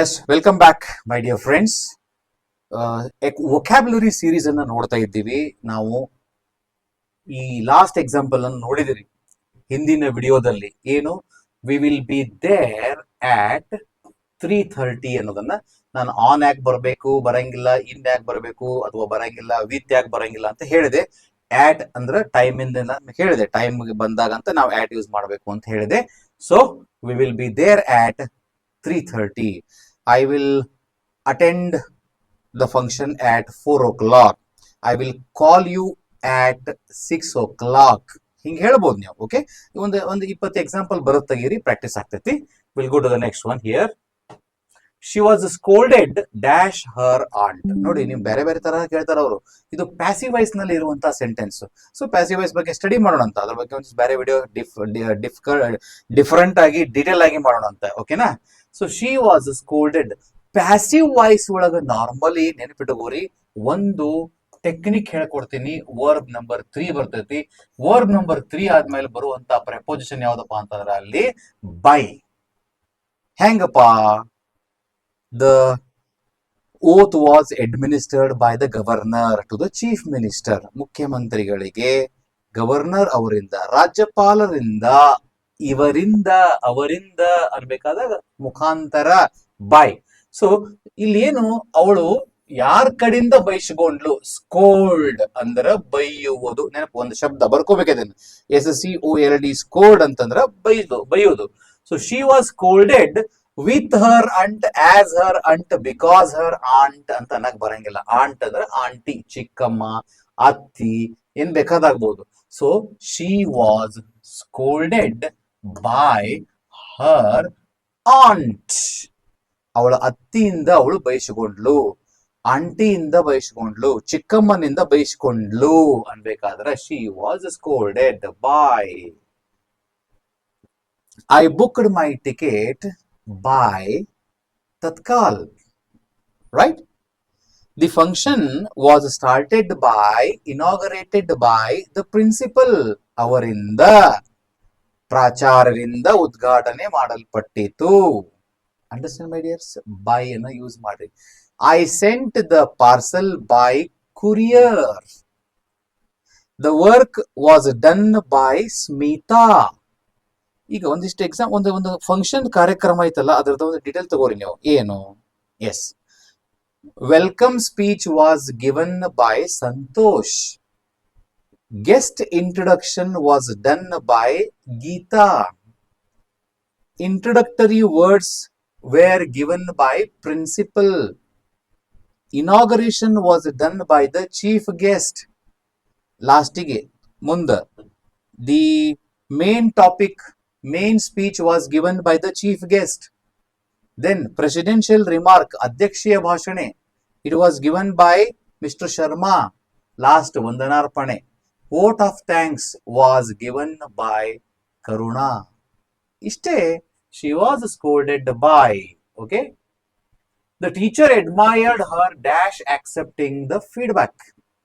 S welcome back my dear friends. Vocabulary series ಅನ್ನ ನೋಡ್ತಾ ಇದ್ದೀವಿ ನಾವು. ಈ ಲಾಸ್ಟ್ ಎಕ್ಸಾಂಪಲ್ ಅನ್ನು ನೋಡಿದಿರಿ ಹಿಂದಿನ ವಿಡಿಯೋದಲ್ಲಿ. ಏನು, V will be there at 3:30 ಅನ್ನೋದನ್ನ ನಾನು ಆನ್ ಯಾಕೆ ಬರಬೇಕು, ಬರಂಗಿಲ್ಲ, ಇನ್ ಯಾಕೆ ಬರಬೇಕು ಅಥವಾ ಬರಂಗಿಲ್ಲ, ವಿತ್ ಯಾಕೆ ಬರಂಗಿಲ್ಲ ಅಂತ ಹೇಳಿದೆ. ಆಟ್ ಅಂದ್ರೆ ಟೈಮ್ ಇಂದ ಹೇಳಿದೆ, ಟೈಮ್ ಬಂದಾಗ ಅಂತ ನಾವು ಆಟ್ ಯೂಸ್ ಮಾಡಬೇಕು ಅಂತ ಹೇಳಿದೆ. So we will be there at 3:30. I will attend the function at 4 o'clock. I will call you at 6 o'clock. ಹಿಂಗೆ ಹೇಳ್ಬೋದು ನೀವು. ಓಕೆ, ಒಂದು 20 ಎಕ್ಸಾಂಪಲ್ ಬರುತ್ತೆ, ತೆಗೀರಿ, ಪ್ರಾಕ್ಟೀಸ್ ಆಗ್ತೈತಿ. Will go to the next one here. She was scolded dash her aunt. ನೋಡಿ, ನೀವು ಬೇರೆ ಬೇರೆ ತರ ಕೇಳ್ತಾರ ಅವರು. ಇದು ಪ್ಯಾಸಿವ್ ವಾಯ್ಸ್ ನಲ್ಲಿ ಇರುವಂತಹ ಸೆಂಟೆನ್ಸ್. ಸೊ ಪ್ಯಾಸಿವ್ ವಾಯ್ಸ್ ಬಗ್ಗೆ ಸ್ಟಡಿ ಮಾಡೋಣ ಅಂತ, ಅದ್ರ ಬಗ್ಗೆ ಒಂದು ಬೇರೆ ವಿಡಿಯೋ ಡಿಫರೆಂಟ್ ಆಗಿ ಡೀಟೇಲ್ ಆಗಿ ಮಾಡೋಣ ಅಂತ. ಓಕೆನಾ? So she was scolded. Passive voice ಒಳಗ ನಾರ್ಮಲಿ ನೆನಪಿಟ್ಟುಕೋರಿ, ಒಂದು ಟೆಕ್ನಿಕ್ ಹೇಳ್ಕೊಡ್ತೀನಿ. ವರ್ಬ್ ನಂಬರ್ 3 ಬರ್ತೈತಿ. ವರ್ಬ್ ನಂಬರ್ 3 ಆದ್ಮೇಲೆ ಬರುವಂತ ಪ್ರೆಪೋಸಿಷನ್ ಯಾವ್ದಪ್ಪ ಅಂತಂದ್ರೆ ಅಲ್ಲಿ ಬೈ. ಹೆಂಗಪ್ಪ? The oath was administered by the governor to the chief minister. ಮುಖ್ಯಮಂತ್ರಿಗಳಿಗೆ ಗವರ್ನರ್ ಅವರಿಂದ, ರಾಜ್ಯಪಾಲರಿಂದ, ಇವರಿಂದ, ಅವರಿಂದ ಅನ್ಬೇಕಾದಾಗ ಮುಖಾಂತರ ಬೈ. ಸೊ ಇಲ್ಲಿ ಏನು, ಅವಳು ಯಾರ ಕಡೆಯಿಂದ ಬೈಸ್ಕೊಂಡ್ಲು? ಸ್ಕೋಲ್ಡ್ ಅಂದ್ರ ಬೈಯುವುದು. ನೆನಪು, ಒಂದು ಶಬ್ದ ಬರ್ಕೋಬೇಕದನ್ನ, SCOLD, ಸ್ಕೋಲ್ಡ್ ಅಂತಂದ್ರ ಬೈಯೋದು. So she was scolded with her ಅಂಟ್, ಆಸ್ ಹರ್ ಅಂಟ್, ಬಿಕಾಸ್ ಹರ್ ಆಂಟ್ ಅಂತ ಅನ್ನಕ್ ಬರಂಗಿಲ್ಲ. ಆಂಟ್ ಅಂದ್ರೆ ಆಂಟಿ, ಚಿಕ್ಕಮ್ಮ, ಅತ್ತಿ, ಏನ್ ಬೇಕಾದಾಗ್ಬಹುದು. So she was scolded by her aunt. ಅವಳ ಅತ್ತಿಯಿಂದ ಅವಳು ಬಯಸಿಕೊಂಡ್ಲು, ಆಂಟಿಯಿಂದ ಬಯಸಿಕೊಂಡ್ಲು, ಚಿಕ್ಕಮ್ಮನಿಂದ ಬಯಸಿಕೊಂಡ್ಲು ಅನ್ಬೇಕಾದ್ರೆ she was scolded by. I booked my ticket by Tatkal. Right? The function was inaugurated by the principal. ಅವರಿಂದ, ಪ್ರಾಚಾರ್ಯರಿಂದ ಉದ್ಘಾಟನೆ ಮಾಡಲ್ಪಟ್ಟಿತು. Understand my dears? ಬೈ ಅನ್ನು ಯೂಸ್ ಮಾಡಿ. I sent the parcel by courier. The work was done by Smita. ಈಗ ಒಂದಿಷ್ಟು ಒಂದು function ಕಾರ್ಯಕ್ರಮ ಐತಲ್ಲ, ಅದರದ ಒಂದು ಡೀಟೇಲ್ ತಗೋರಿ ನೀವು. ಏನು? Yes, welcome speech was given by Santosh. Guest introduction was done by Geetha. Introductory words were given by principal. Inauguration was done by the chief guest. ಲಾಸ್ಟಿಗೆ ಮುಂದ the main speech was given by the chief guest. Then presidential remark, adhyakshiya bhashane, it was given by Mr. Sharma. Last vandanarpane, vote of thanks was given by Karuna. Ishte she was scolded by. Okay, the teacher admired her dash accepting the feedback.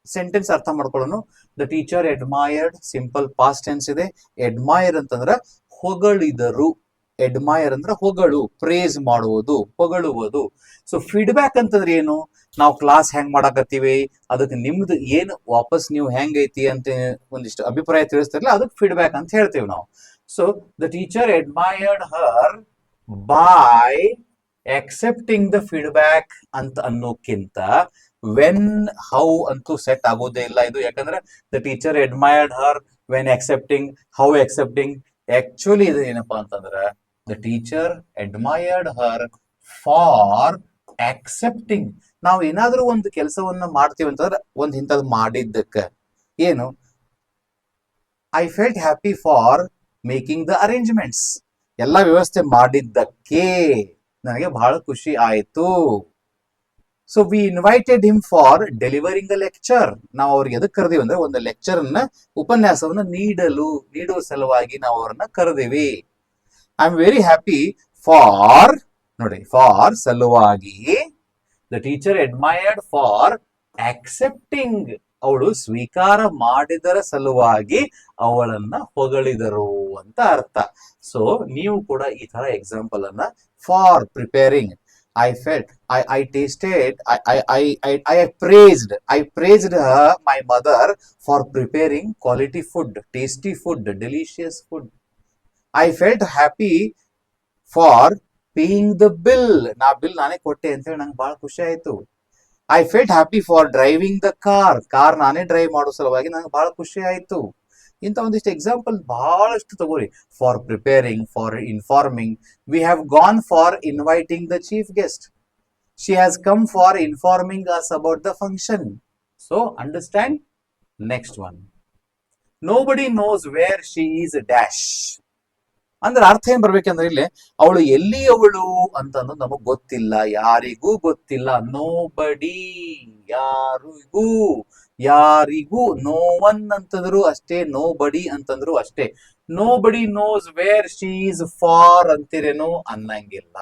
Sentence ಅರ್ಥ ಮಾಡ್ಕೊಳ್ಳೋಣ. The teacher admired, simple past tense ಇದೆ. Admire ಅಂತಂದ್ರ ಹೊಗಳಿದರು. Admire ಅಂದ್ರೆ ಹೊಗಳು, praise ಮಾಡುವುದು, ಹೊಗಳುವುದು. So feedback ಅಂತಂದ್ರೆ ಏನು? ನಾವು class ಹೆಂಗ್ ಮಾಡಾಕತ್ತೀವಿ, ಅದಕ್ಕೆ ನಿಮ್ದು ಏನು ವಾಪಸ್ ನೀವು ಹೆಂಗೈತಿ ಅಂತ ಒಂದಿಷ್ಟು ಅಭಿಪ್ರಾಯ ತಿಳಿಸ್ತಿರಲ್ಲ, ಅದಕ್ಕೆ ಫೀಡ್ಬ್ಯಾಕ್ ಅಂತ ಹೇಳ್ತೀವಿ ನಾವು. So the teacher admired Har by accepting the feedback ಅಂತ ಅನ್ನೋಕ್ಕಿಂತ ವೆನ್, ಹೌ ಅಂತೂ ಸೆಟ್ ಆಗೋದೇ ಇಲ್ಲ ಇದು. ಯಾಕಂದ್ರೆ the teacher admired Har when accepting, how accepting. Actually ಇದು ಏನಪ್ಪಾ ಅಂತಂದ್ರೆ the teacher admired Har for accepting. ನಾವು ಏನಾದ್ರೂ ಒಂದು ಕೆಲಸವನ್ನ ಮಾಡ್ತೀವಿ ಅಂತಂದ್ರೆ ಒಂದ್ ಇಂಥದ್ದು ಮಾಡಿದ್ದಕ್ಕೆ ಏನು, I felt happy for making the arrangements. ಎಲ್ಲ ವ್ಯವಸ್ಥೆ ಮಾಡಿದ್ದಕ್ಕೆ ನನಗೆ ಬಹಳ ಖುಷಿ ಆಯ್ತು. So we invited him for delivering a lecture. ನಾವು ಅವ್ರಿಗೆ ಎದಕ್ಕೆ ಕರೆದಿವಿ ಅಂದ್ರೆ ಒಂದು ಲೆಕ್ಚರ್ ಅನ್ನ, ಉಪನ್ಯಾಸವನ್ನ ನೀಡುವ ಸಲುವಾಗಿ ನಾವು ಅವ್ರನ್ನ ಕರೆದಿವಿ. I am very happy for, ನೋಡಿ, ಫಾರ್ ಸಲುವಾಗಿ. The teacher admired for accepting, ಅವಳು ಸ್ವೀಕಾರ ಮಾಡಿದರ ಸಲುವಾಗಿ ಅವಳನ್ನ ಹೊಗಳಿದರು ಅಂತ ಅರ್ಥ. ಸೊ ನೀವು ಕೂಡ ಈ ತರ ಎಕ್ಸಾಂಪಲ್ ಅನ್ನ for preparing I felt, I tasted, I praised her, my mother, for preparing quality food, tasty food, delicious food. I felt happy for paying the bill. ನಾ ಬಿಲ್ ನಾನೇ ಕೊಟ್ಟೆ ಅಂತ ಹೇಳಿ ನಂಗೆ ಬಹಳ ಖುಷಿ ಆಯ್ತು. I felt happy for driving the car ನಾನೇ ಡ್ರೈವ್ ಮಾಡೋ ಸಲುವಾಗಿ ನಂಗೆ ಬಹಳ ಖುಷಿ ಆಯ್ತು. ಇಂಥ ಒಂದಿಷ್ಟು ಎಕ್ಸಾಂಪಲ್ ಬಹಳಷ್ಟು ತಗೋರಿ. For preparing, for informing, we have gone for inviting the chief guest. She has come for informing us about the function. So, understand? Next one. Nobody knows where she is dash. ಅಂದ್ರೆ ಅರ್ಥ ಏನ್ ಬರ್ಬೇಕಂದ್ರೆ ಇಲ್ಲಿ ಅವಳು ಎಲ್ಲಿ ಅವಳು ಅಂತಂದು ನಮಗ್ ಗೊತ್ತಿಲ್ಲ, ಯಾರಿಗೂ ಗೊತ್ತಿಲ್ಲ. ನೋಬಡಿ, ಯಾರಿಗೂ ನೋ ಒನ್ ಅಂತಂದ್ರು ಅಷ್ಟೇ, ನೋ ಬಡಿ ಅಂತಂದ್ರು ಅಷ್ಟೇ. Nobody knows where she is for ಅಂತಿರೇನು ಅನ್ನಂಗಿಲ್ಲ.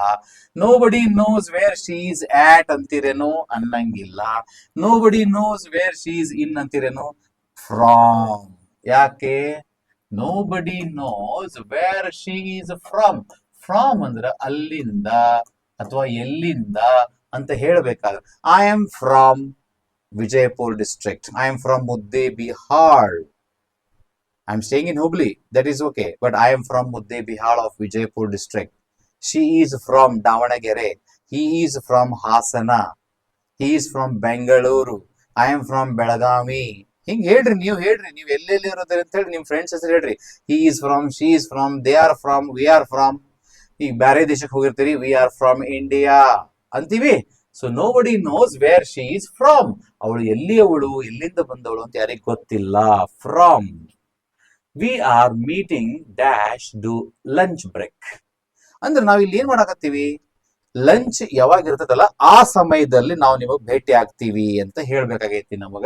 Nobody knows where she is at ಅಂತಿರೇನು ಅನ್ನಂಗಿಲ್ಲ. Nobody knows where she is in ಅಂತಿರೇನು ಫ್ರಾಮ್. ಯಾಕೆ? Nobody knows where she is from. From ಅಂದ್ರೆ ಅಲ್ಲಿಂದ ಅಥವಾ ಎಲ್ಲಿಂದ ಅಂತ ಹೇಳಬೇಕಾದ್ರೆ, I am from Vijayapur district, I am from Muddebihar. I am staying in Hubli, that is okay, but I am from Muddebihar of Vijaypur district. She is from Davanagere, he is from Hasana, he is from Bengaluru, I am from Belagavi. ಹಿಂಗ್ ಹೇಳ್ರಿ, ನೀವು ಎಲ್ಲೆಲ್ಲಿ ಇರೋದ್ರಿ ಅಂತ ಹೇಳಿ ನಿಮ್ friends ಹೆಸರು ಹೇಳ್ರಿ. He is from, she is from, they are from, we are from. ಈಗ ಬೇರೆ ದೇಶಕ್ಕೆ ಹೋಗಿರ್ತೀರಿ, ವಿ ಆರ್ ಫ್ರಮ್ ಇಂಡಿಯಾ ಅಂತೀವಿ. So nobody knows where she is from. ಅವಳು ಎಲ್ಲಿಂದ ಬಂದವಳು ಅಂತ ಯಾರಿಗ್ ಗೊತ್ತಿಲ್ಲ. From. We are meeting dash do lunch break. ಅಂದ್ರೆ ನಾವ್ ಇಲ್ಲಿ ಏನ್ ಮಾಡಾಕತ್ತೀವಿ, ಲಂಚ್ ಯಾವಾಗ ಇರ್ತದಲ್ಲ ಆ ಸಮಯದಲ್ಲಿ ನಾವು ನಿಮಗ್ ಭೇಟಿ ಆಗ್ತೀವಿ ಅಂತ ಹೇಳ್ಬೇಕಾಗೈತಿ ನಮಗ.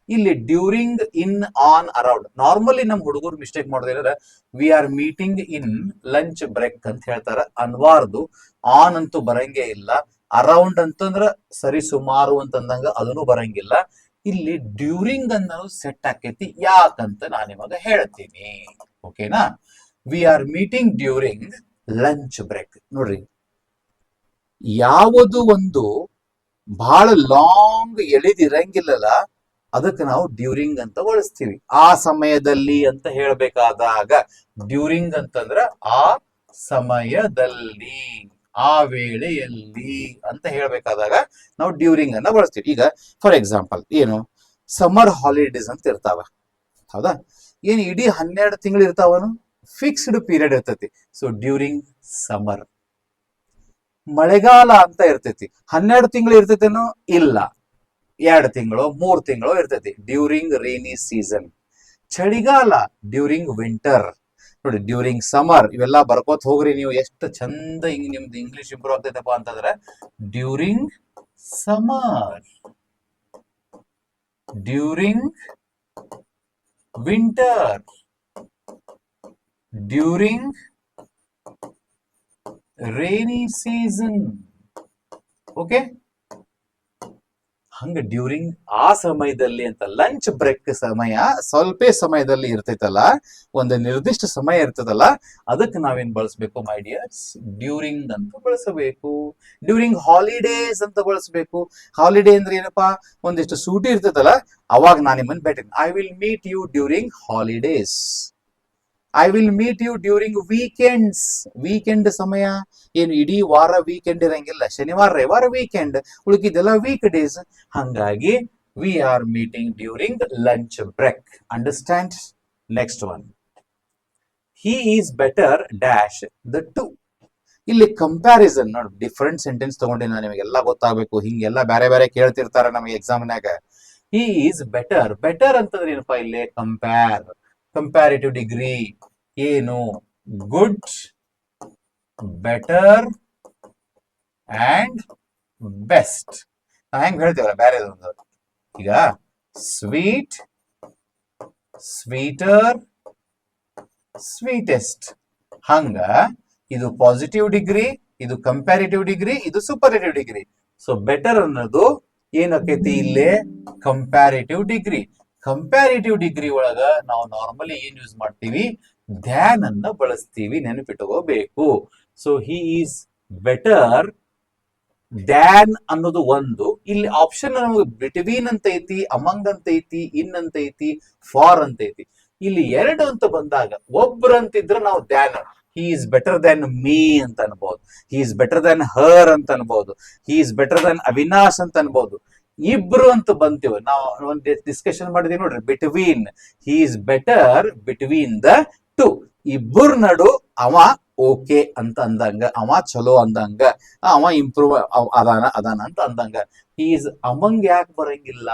ಇಲ್ಲಿ during, in, on, around. Normally ನಮ್ ಹುಡುಗರು ಮಿಸ್ಟೇಕ್ ಮಾಡೋದೇನಂದ್ರೆ we are meeting in lunch break ಅಂತ ಹೇಳ್ತಾರ, ಅನ್ವಾರ್ದು. ಆನ್ ಅಂತೂ ಬರಂಗೇ ಇಲ್ಲ, ಅರೌಂಡ್ ಅಂತಂದ್ರ ಸರಿ ಸುಮಾರು ಅಂತಂದಂಗ ಅದನ್ನು ಬರಂಗಿಲ್ಲ. ಇಲ್ಲಿ ಡ್ಯೂರಿಂಗ್ ಅನ್ನೋದು ಸೆಟ್ ಆಕೈತಿ. ಯಾಕಂತ ನಾನು ನಿಮಗ ಹೇಳ್ತೀನಿ, ಓಕೆನಾ? We are meeting during lunch break. ನೋಡ್ರಿ, ಯಾವುದು ಒಂದು ಬಹಳ ಲಾಂಗ್ ಎಳಿದಿರಂಗಿಲ್ಲಲ್ಲ ಅದಕ್ಕೆ ನಾವು ಡ್ಯೂರಿಂಗ್ ಅಂತ ಬಳಸ್ತೀವಿ. ಆ ಸಮಯದಲ್ಲಿ ಅಂತ ಹೇಳ್ಬೇಕಾದಾಗ ಡ್ಯೂರಿಂಗ್ ಅಂತಂದ್ರ ಆ ಸಮಯದಲ್ಲಿ, ಆ ವೇಳೆಯಲ್ಲಿ ಅಂತ ಹೇಳ್ಬೇಕಾದಾಗ ನಾವು ಡ್ಯೂರಿಂಗ್ ಅನ್ನ ಬಳಸ್ತೀವಿ. ಈಗ ಫಾರ್ ಎಕ್ಸಾಂಪಲ್ ಏನು, ಸಮ್ಮರ್ ಹಾಲಿಡೇಸ್ ಅಂತ ಇರ್ತಾವ, ಹೌದಾ? ಏನ್ ಇಡೀ 12 ತಿಂಗಳು ಇರ್ತಾವನು? ಫಿಕ್ಸ್ಡ್ ಪೀರಿಯಡ್ ಇರ್ತೈತಿ. So during summer. ಮಳೆಗಾಲ ಅಂತ ಇರ್ತೈತಿ, 12 ತಿಂಗಳು ಇರ್ತೈತೇನೋ? ಇಲ್ಲ, 2 ತಿಂಗಳು 3 ತಿಂಗಳು ಇರ್ತೈತಿ. During rainy season. ಚಳಿಗಾಲ ಡ್ಯೂರಿಂಗ್ ವಿಂಟರ್. ನೋಡಿ, ಡ್ಯೂರಿಂಗ್ ಸಮರ್ ಇವೆಲ್ಲ ಬರ್ಕೋತ್ ಹೋಗ್ರಿ ನೀವು. ಎಷ್ಟು ಚಂದ ಹಿಂಗ್ ನಿಮ್ದು ಇಂಗ್ಲಿಷ್ ಇಂಪ್ರೂವ್ ಆಗ್ತೈತಪ್ಪ ಅಂತಂದ್ರೆ during summer, during winter, during rainy season. Okay, ಹಂಗ ಡ್ಯೂರಿಂಗ್ ಆ ಸಮಯದಲ್ಲಿ ಅಂತ. ಲಂಚ್ ಬ್ರೇಕ್ ಸಮಯ ಸ್ವಲ್ಪ ಸಮಯದಲ್ಲಿ ಇರ್ತೈತಲ್ಲ, ಒಂದು ನಿರ್ದಿಷ್ಟ ಸಮಯ ಇರ್ತದಲ್ಲ, ಅದಕ್ಕೆ ನಾವೇನ್ ಬಳಸಬೇಕು ಮೈ ಡಿಯರ್ಸ್? ಡ್ಯೂರಿಂಗ್ ಅಂತ ಬಳಸಬೇಕು. ಡ್ಯೂರಿಂಗ್ ಹಾಲಿಡೇಸ್ ಅಂತ ಬಳಸಬೇಕು. ಹಾಲಿಡೇ ಅಂದ್ರೆ ಏನಪ್ಪಾ? ಒಂದಿಷ್ಟು ಸೂಟಿ ಇರ್ತದಲ್ಲ, ಅವಾಗ ನಾನು ನಿಮ್ಮನ್ನ ಭೇಟಿ, I will meet you during holidays. I will meet you during weekends. Weekend ಸಮಯ ಏನು ಇಡೀ ವಾರ ವೀಕೆಂಡ್ ಇರಂಗಿಲ್ಲ, ಶನಿವಾರ ರವಿವಾರ ವೀಕೆಂಡ್, ಉಳಿಕಿದೆಲ್ಲ ವೀಕ್ ಡೇಸ್. ಹಂಗಾಗಿ we are meeting during lunch break. Understand? Next one, he is better dash the two. ಇಲ್ಲಿ ಕಂಪ್ಯಾರಿಸನ್ ನೋಡಿ, ಡಿಫರೆಂಟ್ ಸೆಂಟೆನ್ಸ್ ತಗೊಂಡಿ ನಾನು, ನಿಮಗೆಲ್ಲ ಗೊತ್ತಾಗಬೇಕು. ಹಿಂಗೆಲ್ಲ ಬೇರೆ ಬೇರೆ ಕೇಳ್ತಿರ್ತಾರ ನಮಗೆ ಎಕ್ಸಾಮ್ನಾಗ. He is better. ಬೆಟರ್ ಅಂತಂದ್ರೆ ಏನಪ್ಪಾ? ಇಲ್ಲಿ ಕಂಪೇರ್, ಕಂಪ್ಯಾರಿಟಿವ್ ಡಿಗ್ರಿ. ಏನು? Good, better and best. ನಾವ್ ಹೆಂಗ್ ಹೇಳ್ತೇವಲ್ಲ ಬೇರೆ ಒಂದು, ಈಗ ಸ್ವೀಟ್, ಸ್ವೀಟರ್, ಸ್ವೀಟೆಸ್ಟ್. ಹಂಗ ಇದು ಪಾಸಿಟಿವ್ ಡಿಗ್ರಿ, ಇದು ಕಂಪ್ಯಾರಿಟಿವ್ ಡಿಗ್ರಿ, ಇದು ಸೂಪರ್ಲೇಟಿವ್ ಡಿಗ್ರಿ. ಸೊ ಬೆಟರ್ ಅನ್ನೋದು ಏನಾಕೈತಿ ಇಲ್ಲೇ? Comparative degree. ಕಂಪ್ಯಾರಿಟಿವ್ ಡಿಗ್ರಿ ಒಳಗ ನಾವು ನಾರ್ಮಲಿ ಏನ್ ಯೂಸ್ ಮಾಡ್ತೀವಿ? ಧ್ಯಾನ್ ಅನ್ನ ಬಳಸ್ತೀವಿ, ನೆನಪಿಟ್ಕೋಬೇಕು. So he is better than ಅನ್ನೋದು ಒಂದು. ಇಲ್ಲಿ ಆಪ್ಷನ್ ನಮಗೆ ಬಿಟ್ವೀನ್ ಅಂತ ಐತಿ, ಅಮಂಗ್ ಅಂತ ಐತಿ, ಇನ್ ಅಂತ ಐತಿ, ಫಾರ್ ಅಂತ ಐತಿ. ಇಲ್ಲಿ ಎರಡು ಅಂತ ಬಂದಾಗ ಒಬ್ರು ಅಂತಿದ್ರೆ ನಾವು than, he is better than me ಅಂತ ಅನ್ಬಹುದು, ಹಿ ಈಸ್ ಬೆಟರ್ ದನ್ ಹರ್ ಅಂತ ಅನ್ಬಹುದು, ಹಿ ಈಸ್ ಬೆಟರ್ ದನ್ ಅವಿನಾಶ್ ಅಂತ ಅನ್ಬಹುದು. ಇಬ್ರು ಅಂತ ಬಂತೀವಿ ನಾವು ಒಂದು ಡಿಸ್ಕಷನ್ ಮಾಡಿದೀವಿ ನೋಡ್ರಿ, between, he is better between the two. ಇಬ್ಬರ ನಡು ಅವ ಓಕೆ ಅಂತ ಅಂದಂಗ, ಅವ ಚಲೋ ಅಂದಂಗ, ಅವ ಇಂಪ್ರೂವ್ ಅದಾನ ಅಂತ ಅಂದಂಗ. ಈಸ್ ಅಮಂಗ್ ಯಾಕೆ ಬರಂಗಿಲ್ಲ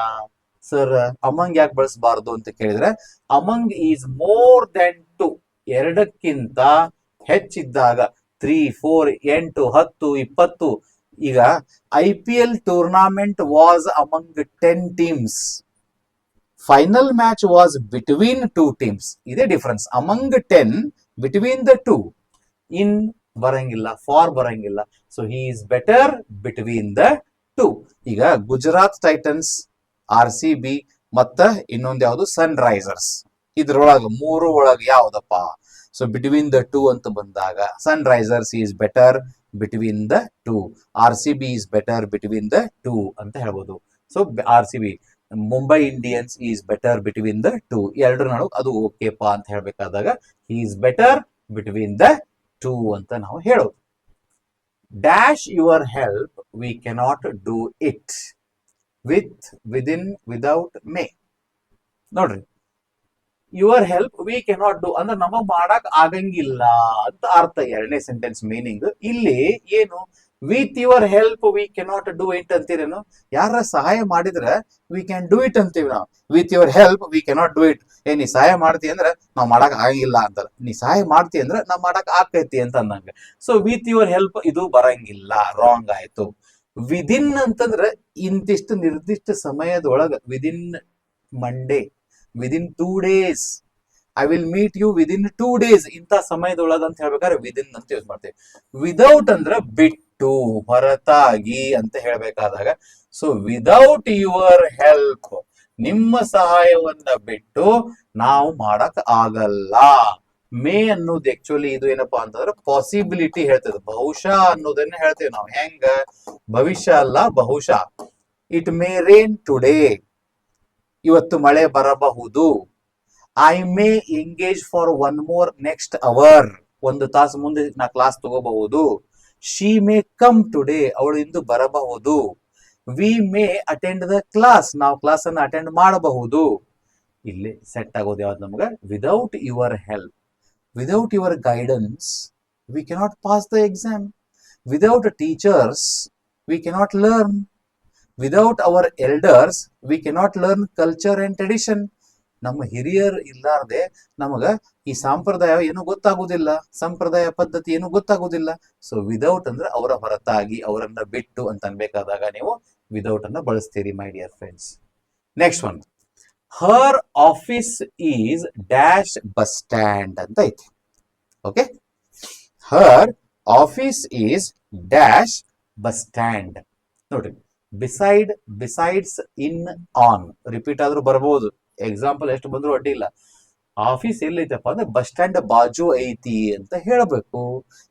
ಸರ್, ಅಮಂಗ್ ಯಾಕೆ ಬಳಸಬಾರ್ದು ಅಂತ ಕೇಳಿದ್ರೆ, among is more than two, ಎರಡಕ್ಕಿಂತ ಹೆಚ್ಚಿದ್ದಾಗ, 3, 4, 8, 10, 20. ಈಗ IPL tournament was among 10 teams, final match was between 2 teams. ಇದೇ difference, among 10, between the 2. In ಬರಂಗಿಲ್ಲ, ಫಾರ್ ಬರಂಗಿಲ್ಲ. So he is better between the 2. ಈಗ ಗುಜರಾತ್ ಟೈಟನ್ಸ್, RCB ಮತ್ತ ಇನ್ನೊಂದು ಯಾವುದು ಸನ್ ರೈಸರ್ಸ್, ಇದ್ರೊಳಗ ಮೂರು ಒಳಗ ಯಾವ್ದಪ್ಪ? ಸೊ ಬಿಟ್ವೀನ್ ದ 2 ಅಂತ ಬಂದಾಗ sunrisers is better between the 2, RCB is better between the 2 ಅಂತ ಹೇಳ್ಬೋದು. So RCB, Mumbai Indians is better between the 2. ಎರಡರ ನಡು ಅದು ಓಕೆಪಾ ಅಂತ ಹೇಳ್ಬೇಕಾದಾಗ he is better between the 2 ಅಂತ ನಾವು ಹೇಳೋದು. Dash your help we cannot do it, with, within, without, may. ನೋಡ್ರಿ, your help we cannot do ಅಂದ್ರೆ ನಮಗ್ ಮಾಡಕ್ ಆಗಂಗಿಲ್ಲ ಅಂತ ಅರ್ಥ. ಎರಡನೇ ಸೆಂಟೆನ್ಸ್ ಮೀನಿಂಗ್ ಇಲ್ಲಿ ಏನು? With your help we cannot do it ಅಂತೀರೇನು? ಯಾರ ಸಹಾಯ ಮಾಡಿದ್ರೆ ವಿ ಕ್ಯಾನ್ ಡೂ ಇಟ್ ಅಂತೀವಿ ನಾವು. With your help we cannot do it. ನೀ ಸಹಾಯ ಮಾಡ್ತಿ ಅಂದ್ರೆ ನಾವ್ ಮಾಡಕ್ ಆಗಿಲ್ಲ ಅಂತಾರ, ನೀ ಸಹಾಯ ಮಾಡ್ತಿ ಅಂದ್ರೆ ನಾವ್ ಮಾಡಕ್ ಆಕೈತಿ ಅಂತ ಅಂದಂಗ. ಸೊ ವಿತ್ ಯುವರ್ ಹೆಲ್ಪ್ ಇದು ಬರಂಗಿಲ್ಲ, ರಾಂಗ್ ಆಯ್ತು. ವಿದಿನ್ ಅಂತಂದ್ರೆ ಇಂತಿಷ್ಟು ನಿರ್ದಿಷ್ಟ ಸಮಯದೊಳಗ, within Monday, within 2 days, I will meet you within 2 days, ಇಂಥ ಸಮಯದೊಳಗ ಅಂತ ಹೇಳ್ಬೇಕಾದ್ರೆ ವಿದಿನ್ ಅಂತ ಯೂಸ್ ಮಾಡ್ತೇವೆ. ವಿದೌಟ್ ಅಂದ್ರೆ ಬಿಟ್ಟು, ಹೊರತಾಗಿ ಅಂತ ಹೇಳ್ಬೇಕಾದಾಗ, ಸೊ ವಿದೌಟ್ ಯುವರ್ ಹೆಲ್ಪ್, ನಿಮ್ಮ ಸಹಾಯವನ್ನ ಬಿಟ್ಟು ನಾವು ಮಾಡಕ್ ಆಗಲ್ಲ. ಮೇ ಅನ್ನೋದು ಆಕ್ಚುಲಿ ಇದು ಏನಪ್ಪಾ ಅಂತಂದ್ರೆ ಪಾಸಿಬಿಲಿಟಿ ಹೇಳ್ತದೆ, ಬಹುಶಃ ಅನ್ನೋದನ್ನ ಹೇಳ್ತೇವೆ ನಾವು. ಹೆಂಗ? ಭವಿಷ್ಯ ಅಲ್ಲ, ಬಹುಶಃ. ಇಟ್ ಮೇ ರೇನ್ ಟುಡೇ, ಇವತ್ತು ಮಳೆ ಬರಬಹುದು. I may engage for 1 more next hour, 1 ತಾಸು ಮುಂದೆ ನಾ ಕ್ಲಾಸ್ ತಗೋಬಹುದು. ಶಿ ಮೇ ಕಮ್ ಟುಡೇ, ಅವಳು ಇಂದು ಬರಬಹುದು. We may attend the class, ನಾವು ಕ್ಲಾಸ್ ಅನ್ನು ಅಟೆಂಡ್ ಮಾಡಬಹುದು. ಇಲ್ಲಿ ಸೆಟ್ ಆಗೋದು ಯಾವ್ದು ನಮ್ಗೆ? Without your help, without your guidance we cannot pass the exam. Without teachers we cannot learn. Without our elders we cannot learn culture and tradition. ನಮ್ಮ ಹಿರಿಯರ್ ಇಲ್ಲಾರ್ದೆ ನಮಗ ಈ ಸಂಪ್ರದಾಯ ಏನು ಗೊತ್ತಾಗುದಿಲ್ಲ, ಸಂಪ್ರದಾಯ ಪದ್ಧತಿ ಏನು ಗೊತ್ತಾಗುದಿಲ್ಲ. ಸೊ ವಿದೌಟ್ ಅಂದ್ರೆ ಅವರ ಹೊರತಾಗಿ, ಅವರನ್ನ ಬಿಟ್ಟು ಅಂತ ಅನ್ಬೇಕಾದಾಗ ನೀವು ವಿದೌಟ್ ಅನ್ನ ಬಳಸ್ತೀರಿ my dear friends. Next one, her office is dash bus stand ಅಂತ ಐತಿ. Okay, her office is dash bus stand. ನೋಡ್ರಿ, beside, besides, in, on repeat ಆದ್ರೂ ಬರಬಹುದು. ಎಕ್ಸಾಂಪಲ್ ಎಷ್ಟು ಬಂದ್ರು ಅಡ್ಡಿ ಇಲ್ಲ. ಆಫೀಸ್ ಎಲ್ಲೈತಪ್ಪ ಅಂದ್ರೆ ಬಸ್ ಸ್ಟ್ಯಾಂಡ್ ಬಾಜು ಐತಿ ಅಂತ ಹೇಳಬೇಕು.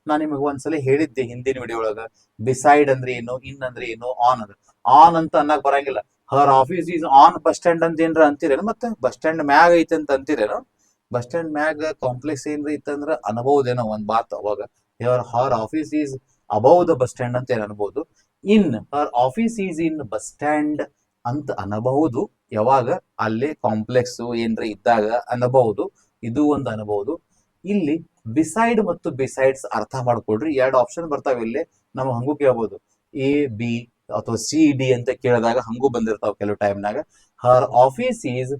ನಾನು ನಿಮಗೆ ಒಂದ್ಸಲ ಹೇಳಿದ್ದೆ ಹಿಂದಿನ ವಿಡಿಯೋ ಒಳಗ, ಬಿಸೈಡ್ ಅಂದ್ರೆ ಏನು, ಇನ್ ಅಂದ್ರೆ ಏನು, ಆನ್ ಅಂದ್ರೆ. ಆನ್ ಅಂತ ಅನ್ನಕ್ ಬರಂಗಿಲ್ಲ. Her office is on bus stand ಅಂತ ಏನ್ರ ಅಂತೀರೇನು? ಮತ್ತೆ ಬಸ್ ಸ್ಟ್ಯಾಂಡ್ ಮ್ಯಾಗ ಐತಿ ಅಂತ ಅಂತೀರೇನು? ಬಸ್ ಸ್ಟ್ಯಾಂಡ್ ಮ್ಯಾಗ ಕಾಂಪ್ಲೆಕ್ಸ್ ಏನ್ರ ಇತ್ತಂದ್ರ ಅನ್ಬಹುದೇನೋ ಒಂದ್ ಮಾತು ಅವಾಗ. Her office is above the bus stand ಅಂತ ಏನ್ ಅನ್ಬಹುದು. In, her office is in bus stand ಅಂತ ಅನ್ನಬಹುದು. ಯಾವಾಗ? ಅಲ್ಲೇ ಕಾಂಪ್ಲೆಕ್ಸ್ ಏನ್ರ ಇದ್ದಾಗ ಅನ್ನಬಹುದು. ಇದು ಒಂದು ಅನ್ಬಹುದು. ಇಲ್ಲಿ ಬಿಸೈಡ್ ಮತ್ತು ಬಿಸೈಡ್ಸ್ ಅರ್ಥ ಮಾಡ್ಕೊಡ್ರಿ. 2 ಆಪ್ಷನ್ ಬರ್ತಾವ ಇಲ್ಲಿ. ನಾವು ಹಂಗೂ ಕೇಳ್ಬೋದು, A, B ಅಥವಾ C, D ಅಂತ ಕೇಳಿದಾಗ ಹಂಗೂ ಬಂದಿರ್ತಾವ ಕೆಲವು ಟೈಮ್ನಾಗ. ಹರ್ ಆಫೀಸ್ ಈಸ್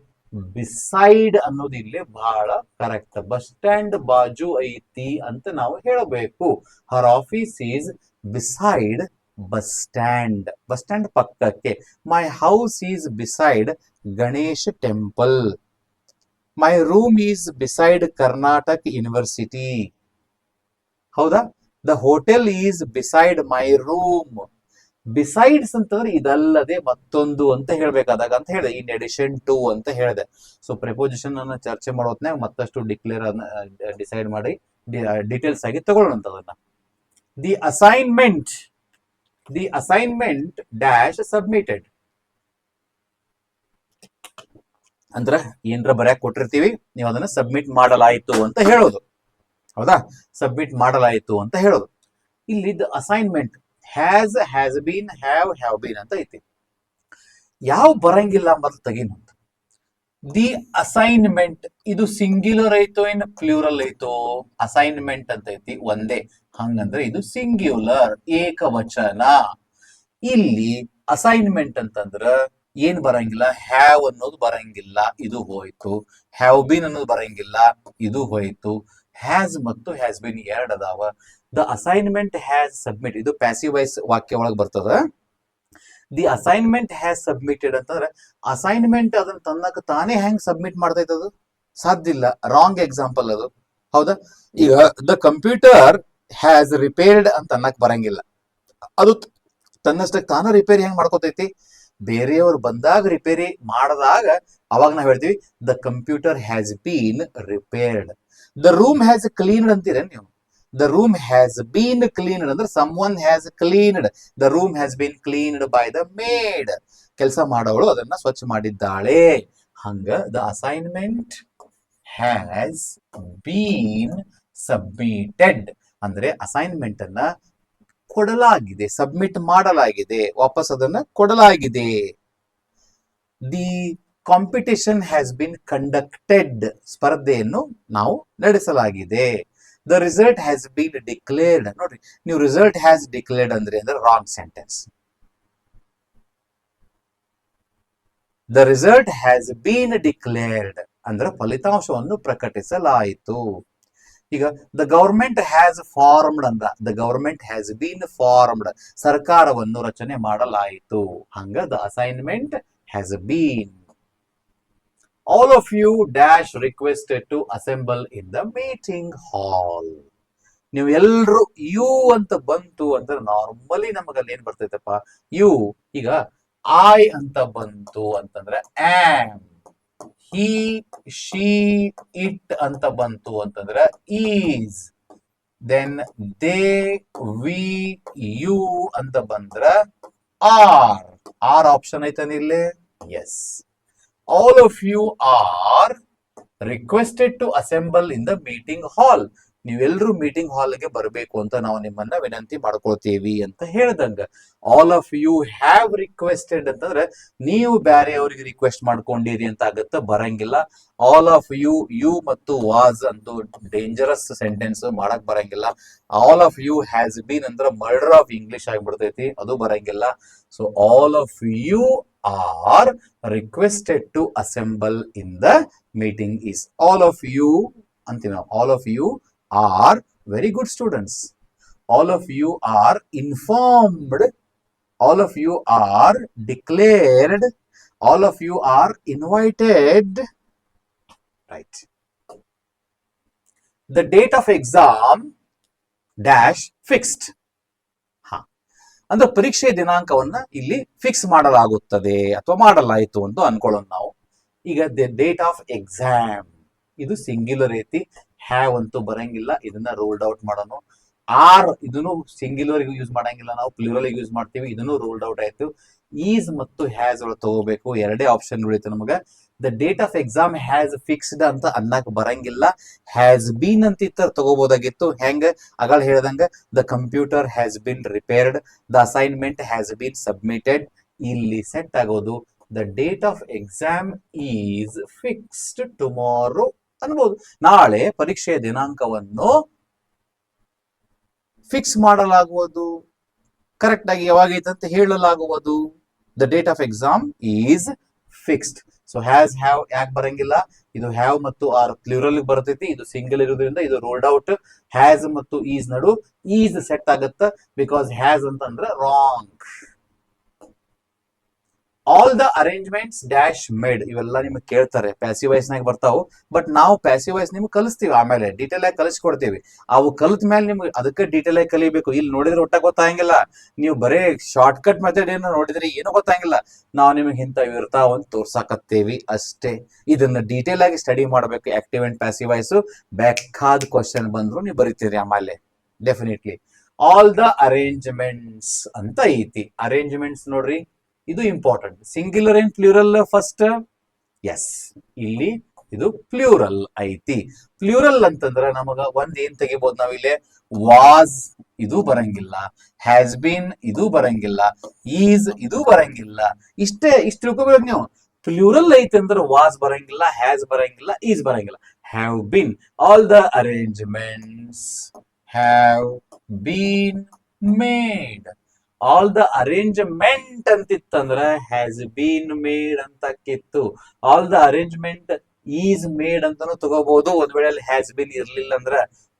ಬಿಸೈಡ್ ಅನ್ನೋದು ಇಲ್ಲಿ ಬಹಳ ಕರೆಕ್ಟ್. ಬಸ್ ಸ್ಟ್ಯಾಂಡ್ ಬಾಜು ಐತಿ ಅಂತ ನಾವು ಹೇಳಬೇಕು. Her office is beside bus stand, bus stand ಪಕ್ಕಕ್ಕೆ. My house is beside Ganesh temple. My room is beside Karnataka university. ಹೌದಾ? The hotel is beside my room. Besides ಅಂತಂದ್ರೆ ಇದಲ್ಲದೆ ಮತ್ತೊಂದು ಅಂತ ಹೇಳ್ಬೇಕಾದಾಗ ಅಂತ ಹೇಳಿದೆ, ಇನ್ ಎಡಿಷನ್ ಟು ಅಂತ ಹೇಳಿದೆ. ಸೊ ಪ್ರೆಪೋಸಿಷನ್ ಅನ್ನ ಚರ್ಚೆ ಮಾಡೋತ್ನಾಗ ಮತ್ತಷ್ಟು ಡಿಕ್ಲೇರ್ ಡಿಸೈಡ್ ಮಾಡಿ ಡೀಟೇಲ್ಸ್ ಆಗಿ ತಗೊಳ್ಳೋಣ ಅದನ್ನ. The assignment the assignment dash submitted. ಅಂದ್ರ ಏನ್ರ ಬರ್ಯಾಕ್ ಕೊಟ್ಟಿರ್ತೀವಿ, ನೀವು ಅದನ್ನ ಸಬ್ಮಿಟ್ ಮಾಡಲಾಯಿತು ಅಂತ ಹೇಳೋದು. ಹೌದಾ? ಸಬ್ಮಿಟ್ ಮಾಡಲಾಯಿತು ಅಂತ ಹೇಳೋದು. ಇಲ್ಲಿ the assignment has bean, have been ಅಂತ ಐತಿ. ಯಾವ ಬರಂಗಿಲ್ಲ ಮೊದಲು ತೆಗೀನು. ದಿ ಅಸೈನ್ಮೆಂಟ್ ಇದು ಸಿಂಗ್ಯುಲರ್ ಐತೋ ಏನು ಪ್ಲೂರಲ್ ಐತೋ? ಅಸೈನ್ಮೆಂಟ್ ಅಂತ ಐತಿ ಒಂದೇ, ಹಂಗಂದ್ರೆ ಇದು ಸಿಂಗ್ಯುಲರ್, ಏಕವಚನ. ಇಲ್ಲಿ ಅಸೈನ್ಮೆಂಟ್ ಅಂತಂದ್ರ ಏನ್ ಬರಂಗಿಲ್ಲ, ಹ್ಯಾವ್ ಅನ್ನೋದು ಬರಂಗಿಲ್ಲ, ಇದು ಹೋಯ್ತು. ಹ್ಯಾವ್ ಬೀನ್ ಅನ್ನೋದು ಬರಂಗಿಲ್ಲ, ಇದು ಹೋಯ್ತು. ಹ್ಯಾಸ್ ಮತ್ತು ಹ್ಯಾಸ್ ಬೀನ್ ಎರಡ್ ಅದಾವ. ದ ಅಸೈನ್ಮೆಂಟ್ ಹ್ಯಾಸ್ ಸಬ್ಮಿಟ್, ಇದು ಪ್ಯಾಸಿವ್ ವಾಯ್ಸ್ ವಾಕ್ಯ ಒಳಗೆ ಬರ್ತದ. ದಿ ಅಸೈನ್ಮೆಂಟ್ ಹ್ಯಾಸ್ ಸಬ್ಮಿಟೆಡ್ ಅಂತಂದ್ರೆ ಅಸೈನ್ಮೆಂಟ್ ಅದನ್ನ ತನ್ನಕ ತಾನೇ ಹೆಂಗ್ ಸಬ್ಮಿಟ್ ಮಾಡ್ತೈತೆ? ಅದು ಸಾಧ್ಯ ಇಲ್ಲ, ರಾಂಗ್ ಎಕ್ಸಾಂಪಲ್ ಅದು. ಹೌದಾ? ಈಗ ದ ಕಂಪ್ಯೂಟರ್ ಹ್ಯಾಸ್ ರಿಪೇರ್ಡ್ ಅಂತ ಅನ್ನಕ್ ಬರಂಗಿಲ್ಲ. ಅದು ತನ್ನಷ್ಟಕ್ಕೆ ತಾನ ರಿಪೇರಿ ಹೆಂಗ್ ಮಾಡ್ಕೋತೈತಿ? ಬೇರೆಯವ್ರು ಬಂದಾಗ ರಿಪೇರಿ ಮಾಡಿದಾಗ ಅವಾಗ ನಾವ್ ಹೇಳ್ತೀವಿ the computer has been repaired. The room has cleaned ಅಂತೀರ ನೀವು. The room has been cleaned ಅಂದ್ರೆ someone has cleaned. The room has been cleaned by the maid. ಕೆಲಸ ಮಾಡೋಳು ಅದನ್ನ ಸ್ವಚ್ಛ ಮಾಡಿದ್ದಾಳೆ. ಹಂಗ the assignment has been submitted ಅಂದ್ರೆ ಅಸೈನ್ಮೆಂಟ್ ಅನ್ನ ಕೊಡಲಾಗಿದೆ, ಸಬ್ಮಿಟ್ ಮಾಡಲಾಗಿದೆ, ವಾಪಸ್ ಅದನ್ನ ಕೊಡಲಾಗಿದೆ. The competition has been conducted ಸ್ಪರ್ಧೆಯನ್ನು ನಾವು ನಡೆಸಲಾಗಿದೆ. The result has been declared. ನೋಡ್ರಿ, ನೀವು ರಿಸಲ್ಟ್ ಹ್ಯಾಸ್ ಡಿಕ್ಲೇರ್ಡ್ ಅಂದ್ರೆ wrong sentence. The result has been declared ಅಂದ್ರೆ ಫಲಿತಾಂಶವನ್ನು ಪ್ರಕಟಿಸಲಾಯಿತು. ಈಗ ದ ಗವರ್ಮೆಂಟ್ ಹ್ಯಾಸ್ ಫಾರ್ಮ್ಡ್ ಅಂದ್ರ the government has been formed, ಸರ್ಕಾರವನ್ನು ರಚನೆ ಮಾಡಲಾಯಿತು. ಹಂಗ the assignment has bean. All of you dash requested to assemble in the meeting hall. ನೀವು ಎಲ್ರು ಯು ಅಂತ ಬಂತು ಅಂದ್ರೆ ನಾರ್ಮಲಿ ನಮಗಲ್ಲಿ ಏನ್ ಬರ್ತೈತಪ್ಪ? ಯು. ಈಗ ಐ ಅಂತ ಬಂತು ಅಂತಂದ್ರೆ ಆಮ್. ಹಿ, ಶಿ, ಇಟ್ ಅಂತ ಬಂತು ಅಂತಂದ್ರೆ is. Then they, we, you ಅಂತ ಬಂದ್ರ ಆರ್. ಆರ್ ಆಪ್ಷನ್ ಐತಾನೆ ಇಲ್ಲಿ. Yes. All of you are requested to assemble in the meeting hall. ನೀವೆಲ್ಲರೂ ಮೀಟಿಂಗ್ ಹಾಲ್ಗೆ ಬರಬೇಕು ಅಂತ ನಾವು ನಿಮ್ಮನ್ನ ವಿನಂತಿ ಮಾಡ್ಕೊಳ್ತೀವಿ ಅಂತ ಹೇಳ್ದಂಗ. All of you have requested ಅಂತಂದ್ರೆ ನೀವು ಬೇರೆಯವ್ರಿಗೆ ರಿಕ್ವೆಸ್ಟ್ ಮಾಡ್ಕೊಂಡಿರಿ ಅಂತ ಆಗತ್ತ, ಬರಂಗಿಲ್ಲ. ಆಲ್ ಆಫ್ ಯು, ಯು ಮತ್ತು ವಾಸ್ ಅಂತೂ ಡೇಂಜರಸ್ ಸೆಂಟೆನ್ಸ್ ಮಾಡಕ್ ಬರಂಗಿಲ್ಲ. All of you has been ಅಂದ್ರೆ ಮರ್ಡರ್ ಆಫ್ ಇಂಗ್ಲಿಷ್ ಆಗಿಬಿಡ್ತೈತಿ, ಅದು ಬರಂಗಿಲ್ಲ. So all of you are requested to assemble in the meeting is. All of you antina, all of you are very good students. All of you are informed. All of you are declared. All of you are invited. Right. The date of exam dash fixed. ಅಂದ್ರೆ ಪರೀಕ್ಷೆ ದಿನಾಂಕವನ್ನ ಇಲ್ಲಿ fix ಮಾಡಲಾಗುತ್ತದೆ ಅಥವಾ ಮಾಡಲಾಯಿತು ಅಂತ ಅನ್ಕೊಳ್ಳೋಣ ನಾವು. ಈಗ ದ ಡೇಟ್ ಆಫ್ ಎಕ್ಸಾಮ್ ಇದು ಸಿಂಗ್ಯುಲರ್ ಐತಿ, ಹ್ಯಾವ್ ಅಂತೂ ಬರಂಗಿಲ್ಲ, ಇದನ್ನ ರೂಲ್ಡ್ ಔಟ್ ಮಾಡೋಣ. ಆರ್ ಇದನ್ನು ಸಿಂಗ್ಯುಲರ್ ಯೂಸ್ ಮಾಡಂಗಿಲ್ಲ, ನಾವು ಪ್ಲೂರಲ್ ಯೂಸ್ ಮಾಡ್ತೀವಿ, ಇದನ್ನು ರೂಲ್ಡ್ ಔಟ್ ಆಯ್ತು. ಈಸ್ ಮತ್ತು ಹ್ಯಾಸ್ ಒಳಗೆ ತಗೋಬೇಕು, ಎರಡೇ ಆಪ್ಷನ್ ಉಳಿತು ನಮಗ. The date of exam has fixed ಅಂತ ಅನ್ನಕ್ ಬರಂಗಿಲ್ಲ. ಹ್ಯಾಸ್ ಬೀನ್ ಅಂತ ಇತ್ತ ತಗೋಬಹುದಾಗಿತ್ತು. ಹೆಂಗ ಅಗಳ ಹೇಳ್ದಂಗ the computer has been repaired, the assignment has been submitted. ಇಲ್ಲಿ ಸೆಟ್ ಆಗೋದು the date of exam is fixed tomorrow ಅನ್ಬೋದು. ನಾಳೆ ಪರೀಕ್ಷೆಯ ದಿನಾಂಕವನ್ನು ಫಿಕ್ಸ್ ಮಾಡಲಾಗುವುದು, ಕರೆಕ್ಟ್ ಆಗಿ ಯಾವಾಗೈತಂತ ಹೇಳಲಾಗುವುದು. The date of exam is fixed. So has have ಯಾಕೆ ಬರಂಗಿಲ್ಲ? ಇದು ಹ್ಯಾವ್ ಮತ್ತು ಆರ್ ಪ್ಲೂರಲ್ ಬರ್ತೈತಿ, ಇದು ಸಿಂಗಲ್ ಇರೋದ್ರಿಂದ ಇದು ರೋಲ್ಡ್ ಔಟ್. ಹ್ಯಾಸ್ ಮತ್ತು ಈಸ್ ನಡು ಈಸ್ ಸೆಟ್ ಆಗತ್ತ, ಬಿಕಾಸ್ ಹ್ಯಾಸ್ ಅಂತಂದ್ರೆ wrong. All the arrangements dash made ಇವೆಲ್ಲ ನಿಮ್ಗೆ ಕೇಳ್ತಾರೆ, ಪ್ಯಾಸಿವ್ ವಾಯ್ಸ್ ನಾಗ ಬರ್ತಾವು. ಬಟ್ ನಾವು ಪ್ಯಾಸಿವ್ ವಾಯ್ಸ್ ನಿಮ್ಗೆ ಕಲಿಸ್ತೀವಿ, ಆಮೇಲೆ ಡೀಟೇಲ್ ಆಗಿ ಕಲಿಸ್ಕೊಡ್ತೀವಿ. ಅವು ಕಲಿತ ಮೇಲೆ ನಿಮ್ಗೆ ಅದಕ್ಕೆ ಡೀಟೇಲ್ ಆಗಿ ಕಲಿಬೇಕು. ಇಲ್ಲಿ ನೋಡಿದ್ರೆ ಒಟ್ಟ ಗೊತ್ತಾಗಂಗಿಲ್ಲ, ನೀವು ಬರೇ ಶಾರ್ಟ್ ಕಟ್ ಮೆಥಡ್ ಏನೋ ನೋಡಿದ್ರೆ ಏನು ಗೊತ್ತಾಗಿಲ್ಲ. ನಾವು ನಿಮಗೆ ಇಂಥವು ಇರ್ತಾವಂತ ತೋರ್ಸಾಕತ್ತೇವಿ ಅಷ್ಟೇ. ಇದನ್ನ ಡೀಟೇಲ್ ಆಗಿ ಸ್ಟಡಿ ಮಾಡಬೇಕು. ಆಕ್ಟಿವ್ ಅಂಡ್ ಪ್ಯಾಸಿವ್ ವಾಯ್ಸ್ ಬೇಕಾದ ಕ್ವಶನ್ ಬಂದ್ರು ನೀವು ಬರಿತೀರಿ ಆಮೇಲೆ ಡೆಫಿನೆಟ್ಲಿ. ಆಲ್ ದ ಅರೇಂಜ್ಮೆಂಟ್ಸ್ ಅಂತ ಐತಿ. ಅರೇಂಜ್ಮೆಂಟ್ಸ್ ನೋಡ್ರಿ, ಇದು important. Singular and plural first. Yes, ಇಲ್ಲಿ ಇದು ಪ್ಲೂರಲ್ ಐತಿ. ಪ್ಲೂರಲ್ ಅಂತಂದ್ರ ನಮಗ ಒಂದ್ ಏನ್ ತೆಗಿಬಹುದು ನಾವಿಲ್ಲಿ, ವಾಸ್ ಇದು ಬರಂಗಿಲ್ಲ, ಹ್ಯಾಸ್ ಬೀನ್ ಇದು ಬರಂಗಿಲ್ಲ, ಈಸ್ ಇದು ಬರಂಗಿಲ್ಲ. ಇಷ್ಟು ತಿಳ್ಕೊಬೇಕು ನೀವು. ಪ್ಲೂರಲ್ ಐತಿ ಅಂದ್ರೆ ವಾಸ್ ಬರಂಗಿಲ್ಲ, ಹ್ಯಾಸ್ ಬರಂಗಿಲ್ಲ, ಈಸ್ ಬರಂಗಿಲ್ಲ. Have been, all the arrangements have been made. All the arrangement ಅಂತಿತ್ತಂದ್ರ ಹ್ಯಾಸ್ ಬೀನ್ ಮೇಡ್ ಅಂತ ಕಿತ್ತು. All the arrangement is made ಅಂತಾನು ತಗೋಬಹುದು. ಒಂದ್ ವೇಳೆ ಅಲ್ಲಿ ಹ್ಯಾಸ್ ಬೀನ್ ಇರ್ಲಿಲ್ಲ ಅಂದ್ರ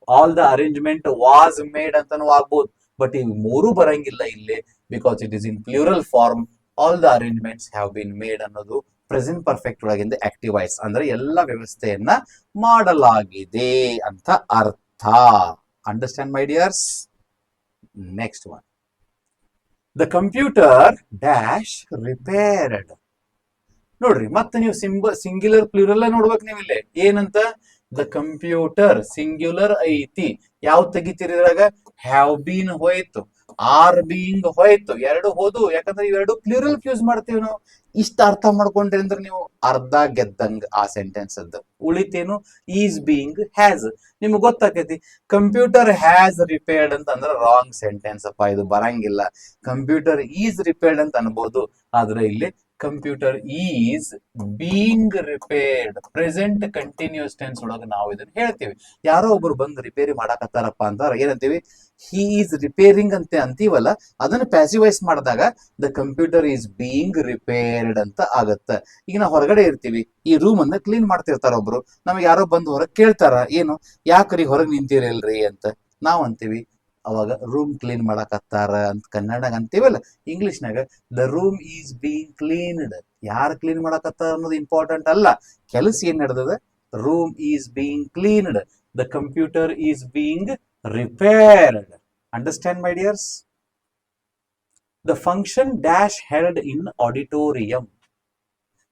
all the arrangement was made ಅಂತಾನು ಆಗ್ಬಹುದು. ಬಟ್ ಈ ಮೂರು ಬರಂಗಿಲ್ಲ ಇಲ್ಲಿ, because it is in plural form. All the arrangements have been made ಅನ್ನೋದು ಪ್ರೆಸೆಂಟ್ ಪರ್ಫೆಕ್ಟ್ ಒಳಗಿಂದ ಆಕ್ಟಿವ್ ವಾಯ್ಸ್, ಅಂದ್ರೆ ಎಲ್ಲ ವ್ಯವಸ್ಥೆಯನ್ನ ಮಾಡಲಾಗಿದೆ ಅಂತ ಅರ್ಥ. Understand my dears? Next one, the computer dash repaired. ನೋಡ್ರಿ, ಮತ್ತೆ ನೀವು ಸಿಂಗ್ಯುಲರ್ ಪ್ಲೂರಲ್ ನೋಡ್ಬೇಕು ನೀವು ಇಲ್ಲಿ. ಏನಂತ? ದ ಕಂಪ್ಯೂಟರ್ ಸಿಂಗ್ಯುಲರ್ ಐತಿ. ಯಾವ್ ತೆಗಿತೀರಿ ಇದ್ರಾಗ? ಹ್ಯಾವ್ ಬೀನ್ ಹೋಯ್ತು, ಆರ್ ಬೀಯಿಂಗ್ ಹೋಯ್ತು, ಎರಡು ಹೋದು. ಯಾಕಂದ್ರೆ ಇವೆರಡು ಪ್ಲೂರಲ್ ಯೂಸ್ ಮಾಡ್ತೀವಿ ನಾವು. ಇಷ್ಟ ಅರ್ಥ ಮಾಡ್ಕೊಂಡ್ರಿ ಅಂದ್ರೆ ನೀವು ಅರ್ಧ ಗೆದ್ದಂಗ ಆ ಸೆಂಟೆನ್ಸ್ ಅದ್ದು. ಉಳಿತೇನು? Is being has. ನಿಮ್ಗೆ ಗೊತ್ತಾಕೈತಿ. ಕಂಪ್ಯೂಟರ್ ಹ್ಯಾಸ್ ರಿಪೇರ್ಡ್ ಅಂತ ಅಂದ್ರೆ ರಾಂಗ್ ಸೆಂಟೆನ್ಸ್ ಅಪ್ಪ, ಇದು ಬರಂಗಿಲ್ಲ. ಕಂಪ್ಯೂಟರ್ ಈಸ್ ರಿಪೇರ್ಡ್ ಅಂತ ಅನ್ಬೋದು, ಆದ್ರೆ ಇಲ್ಲಿ computer is being repaired. Present continuous tense ಒಳಗೆ ನಾವು ಇದನ್ನ ಹೇಳ್ತೀವಿ. ಯಾರೋ ಒಬ್ರು ಬಂದು ರಿಪೇರಿ ಮಾಡಾಕತ್ತಾರಪ್ಪ ಅಂತ ಏನಂತೀವಿ? ಹಿ ಈಸ್ ರಿಪೇರಿಂಗ್ ಅಂತ ಅಂತೀವಲ್ಲ, ಅದನ್ನ ಪ್ಯಾಸಿವೈಸ್ ಮಾಡಿದಾಗ the computer is being repaired ಅಂತ ಆಗತ್ತ. ಈಗ ನಾವು ಹೊರಗಡೆ ಇರ್ತೀವಿ, ಈ ರೂಮ್ ಅನ್ನ ಕ್ಲೀನ್ ಮಾಡ್ತಿರ್ತಾರ ಒಬ್ರು. ನಮ್ಗೆ ಯಾರೋ ಬಂದು ಹೊರಗೆ ಕೇಳ್ತಾರ, ಏನು ಯಾಕ್ರಿ ಹೊರಗೆ ನಿಂತಿರಲ್ರಿ ಅಂತ. ನಾವ್ ಅಂತೀವಿ ಅವಾಗ ರೂಮ್ ಕ್ಲೀನ್ ಮಾಡಾಕತ್ತಾರ ಅಂತ ಕನ್ನಡಾಗ ಅಂತೀವಲ್ಲ. ಇಂಗ್ಲಿಷ್ನಾಗ the room is being cleaned. ಯಾರು ಕ್ಲೀನ್ ಮಾಡಾಕತ್ತಾರ ಅನ್ನೋದು ಇಂಪಾರ್ಟೆಂಟ್ ಅಲ್ಲ, ಕೆಲಸ ಏನ್ ನಡೆದದ. Room is being cleaned, the computer is being repaired. Understand, my dears? The function dash held in auditorium.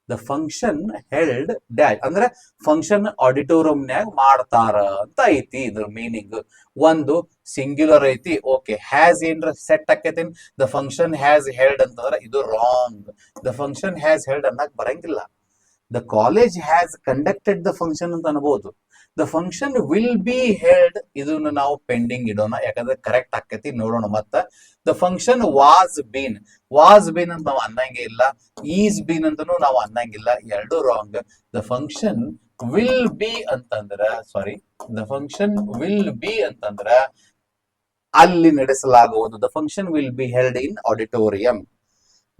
The function held dash ಅಂದ್ರೆ ಫಂಕ್ಷನ್ ಆಡಿಟೋರಿಯಂನ್ಯಾಗ ಮಾಡ್ತಾರ ಅಂತ ಐತಿ. ಇದ್ರ ಮೀನಿಂಗ್ ಒಂದು ಸಿಂಗ್ಯುಲರ್ ಐತಿ. ಓಕೆ, ಹ್ಯಾಸ್ ಏನ್ರ ಸೆಟ್ ಆಕೈತಿ. ದ ಫಂಕ್ಷನ್ ಹ್ಯಾಸ್ ಹೆಲ್ಡ್ ಅಂತಂದ್ರೆ ಇದು wrong. The function has held ಅನ್ನಕ್ ಬರಂಗಿಲ್ಲ. The college has conducted the function ಅಂತ ಅನ್ಬೋದು. The function will be held, ಇದನ್ನ ನಾವು ಪೆಂಡಿಂಗ್ ಇಡೋಣ, ಯಾಕಂದ್ರೆ ಕರೆಕ್ಟ್ ಆಕೈತಿ, ನೋಡೋಣ ಮತ್ತ. The function was been, was been ಅಂತ ನಾವು ಅನ್ನಂಗೆ ಇಲ್ಲ. ಈಸ್ ಬೀನ್ ಅಂತನೂ ನಾವು ಅನ್ನಂಗಿಲ್ಲ, ಎರಡು wrong. The function will B ಅಂತಂದ್ರ, ಸಾರಿ, ದ ಫಂಕ್ಷನ್ ವಿಲ್ ಬಿ ಅಂತಂದ್ರ ಅಲ್ಲಿ ನಡೆಸಲಾಗುವುದು. The function will be held in auditorium.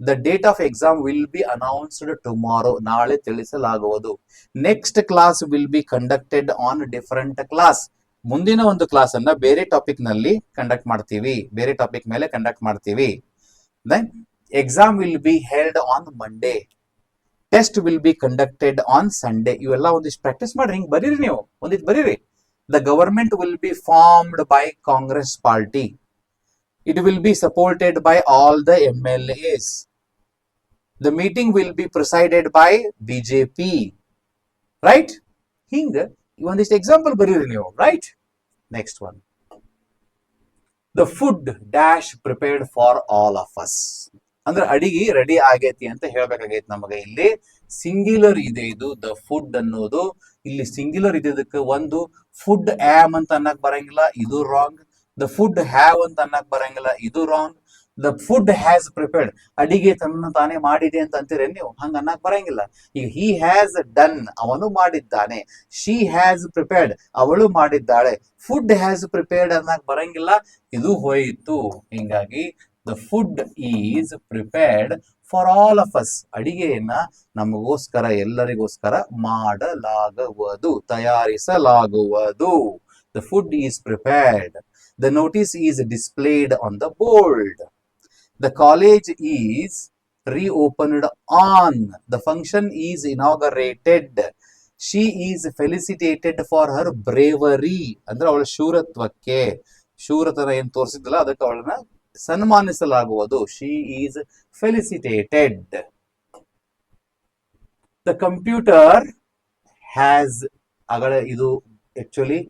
The date of exam will B announced tomorrow, ನಾಳೆ ತಿಳಿಸಲಾಗುವುದು. Next class will be conducted on different class, ಮುಂದಿನ ಒಂದು class ಅನ್ನ ಬೇರೆ ಟಾಪಿಕ್ ನಲ್ಲಿ ಕಂಡಕ್ಟ್ ಮಾಡ್ತೀವಿ, ಬೇರೆ ಟಾಪಿಕ್ ಮೇಲೆ ಕಂಡಕ್ಟ್ ಮಾಡ್ತೀವಿ. Then exam will be held on Monday, test will be conducted on Sunday. ಇವೆಲ್ಲ ಒಂದಿಷ್ಟು ಪ್ರಾಕ್ಟೀಸ್ ಮಾಡ್ರಿ, ಹಿಂಗ್ ಬರೀರಿ ನೀವು, ಒಂದಿಷ್ಟು ಬರೀರಿ. The government will be formed by Congress party, it will be supported by all the MLAs. The meeting will be presided by BJP. Right? ಹಿಂಗ ಒಂದಿಷ್ಟು ಎಕ್ಸಾಂಪಲ್ ಬರೀರಿ ನೀವು. Right? Next one, the food dash prepared for all of us. ಅಂದ್ರೆ ಅಡಿಗೆ ready ಆಗೈತಿ ಅಂತ ಹೇಳ್ಬೇಕಾಗೈತಿ ನಮಗೆ. ಇಲ್ಲಿ ಸಿಂಗ್ಯುಲರ್ ಇದೆ ಇದು, ದ ಫುಡ್ ಅನ್ನೋದು ಇಲ್ಲಿ ಸಿಂಗ್ಯುಲರ್ ಇದಕ್ಕೆ. ಒಂದು ಫುಡ್ ಆಮ್ ಅಂತ ಅನ್ನಕ್ ಬರಂಗಿಲ್ಲ, ಇದು ರಾಂಗ್. ದ ಫುಡ್ ಹ್ಯಾವ್ ಅಂತ ಅನ್ನಕ್ ಬರಂಗಿಲ್ಲ, ಇದು wrong. The food has prepared, ಅಡಿಗೆ ತನ್ನ ತಾನೇ ಮಾಡಿದೆ ಅಂತ ಅಂತೀರ ನೀವು, ಹಂಗ ಅನ್ನಕ್ ಬರಂಗಿಲ್ಲ. ಈಗ ಹಿ ಹ್ಯಾಸ್ ಡನ್, ಅವನು ಮಾಡಿದ್ದಾನೆ. ಶಿ ಹ್ಯಾಸ್ ಪ್ರಿಪೇರ್ಡ್, ಅವಳು ಮಾಡಿದ್ದಾಳೆ. ಫುಡ್ ಹ್ಯಾಸ್ ಪ್ರಿಪೇರ್ಡ್ ಅನ್ನಕ್ ಬರಂಗಿಲ್ಲ, ಇದು ಹೋಯಿತು. ಹಿಂಗಾಗಿ the food is prepared for all of us. ಅಡಿಗೆಯನ್ನ ನಮಗೋಸ್ಕರ, ಎಲ್ಲರಿಗೋಸ್ಕರ ಮಾಡಲಾಗುವುದು, ತಯಾರಿಸಲಾಗುವುದು. The food is prepared. The notice is displayed on the board. The college is reopened on. The function is inaugurated. She is felicitated for her bravery. ಅಂದ್ರೆ ಅವಳ ಶೂರತ್ವಕ್ಕೆ, ಶೂರತನ ಏನ್ ತೋರಿಸಿದ್ರಲ್ಲ ಅದಕ್ಕೆ ಅವಳನ್ನ ಸನ್ಮಾನಿಸಲಾಗುವುದು. She is felicitated. The computer has, ಇದು actually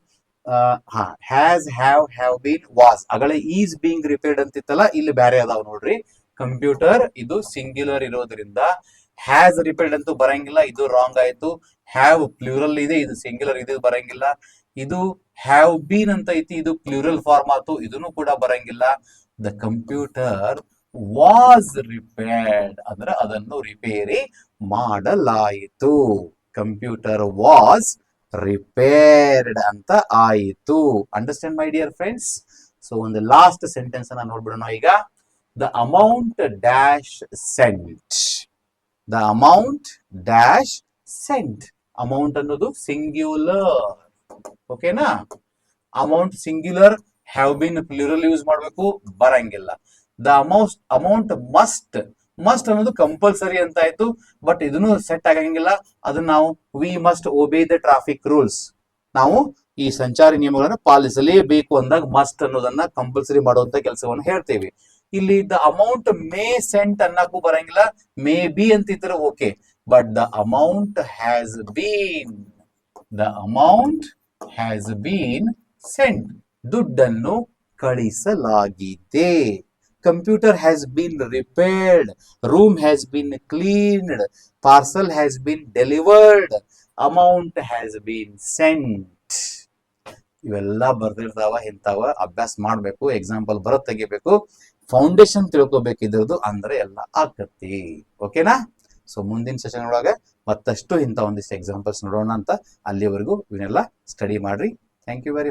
has have been was ಅಗಳೇ is being repaired ಅಂತಿತ್ತಲ್ಲ, ಇಲ್ಲಿ ಬೇರೆ ಅದಾವ ನೋಡ್ರಿ. ಕಂಪ್ಯೂಟರ್ ಇದು ಸಿಂಗ್ಯುಲರ್ ಇರೋದ್ರಿಂದ ಹ್ಯಾಸ್ ರಿಪೇರ್ಡ್ ಅಂತೂ ಬರಂಗಿಲ್ಲ, ಇದು ರಾಂಗ್ ಆಯ್ತು. ಹ್ಯಾವ್ ಪ್ಲೂರಲ್ ಇದೆ, ಇದು ಸಿಂಗ್ಯುಲರ್, ಇದು ಬರಂಗಿಲ್ಲ. ಇದು ಹ್ಯಾವ್ ಬೀನ್ ಅಂತ ಐತಿ, ಇದು ಪ್ಲೂರಲ್ ಫಾರ್ಮ್ ಆಯ್ತು, ಇದನ್ನು ಕೂಡ ಬರಂಗಿಲ್ಲ. ದ ಕಂಪ್ಯೂಟರ್ ವಾಸ್ ರಿಪೇರ್ಡ್ ಅಂದ್ರೆ ಅದನ್ನು ರಿಪೇರಿ ಮಾಡಲಾಯಿತು. ಕಂಪ್ಯೂಟರ್ ವಾಸ್ ರಿಪೇರ್ಡ್ ಅಂತ ಆಯಿತು. Understand my dear friends? So ಒಂದು ಲಾಸ್ಟ್ ಸೆಂಟೆನ್ಸ್ ಅನ್ನ ನೋಡ್ಬಿಡೋಣ ಈಗ. The amount dash sent. The amount dash sent. Amount ಅನ್ನೋದು ಸಿಂಗ್ಯುಲರ್, ಓಕೆನಾ? Amount singular, have been plural use ಮಾಡಬೇಕು, ಬರಂಗಿಲ್ಲ. ದ ಅಮೌಂಟ್ ಮಸ್ಟ್ ಅನ್ನೋದು ಕಂಪಲ್ಸರಿ ಅಂತ ಆಯ್ತು, ಬಟ್ ಇದನ್ನು ಸೆಟ್ ಆಗಂಗಿಲ್ಲ. ಅದನ್ನ ನಾವು we must obey the traffic rules, ನಾವು ಈ ಸಂಚಾರಿ ನಿಯಮಗಳನ್ನು ಪಾಲಿಸಲೇಬೇಕು ಅಂದಾಗ ಮಸ್ಟ್ ಅನ್ನೋದನ್ನ ಕಂಪಲ್ಸರಿ ಮಾಡುವಂತ ಕೆಲಸವನ್ನು ಹೇಳ್ತೇವೆ. ಇಲ್ಲಿ ದ ಅಮೌಂಟ್ ಮೇ ಸೆಂಟ್ ಅನ್ನಕ್ಕೂ ಬರಂಗಿಲ್ಲ, ಮೇ ಬಿ ಅಂತಿದ್ರೆ okay, but the amount has been, the amount has been sent, ದುಡ್ಡನ್ನು ಕಳಿಸಲಾಗಿದೆ. Computer has been repaired, room has been cleaned, parcel has been delivered, amount has been sent. ಇವೆಲ್ಲ ಬರ್ದಿರ್ತಾವ, ಇಂತಾವ ಅಭ್ಯಾಸ ಮಾಡ್ಬೇಕು, example ಬರೋದ್ ತೆಗಿಬೇಕು, ಫೌಂಡೇಶನ್ ತಿಳ್ಕೊಬೇಕಿದ್ರದ್ದು, ಅಂದ್ರೆ ಎಲ್ಲ ಆಗತ್ತೆ. ಓಕೆನಾ? ಸೊ ಮುಂದಿನ ಸೆಷನ್ ಒಳಗೆ ಮತ್ತಷ್ಟು ಇಂಥ ಒಂದಿಷ್ಟು ಎಕ್ಸಾಂಪಲ್ಸ್ ನೋಡೋಣ ಅಂತ. ಅಲ್ಲಿವರೆಗೂ ಇವನ್ನೆಲ್ಲ ಸ್ಟಡಿ ಮಾಡ್ರಿ. Thank you very much.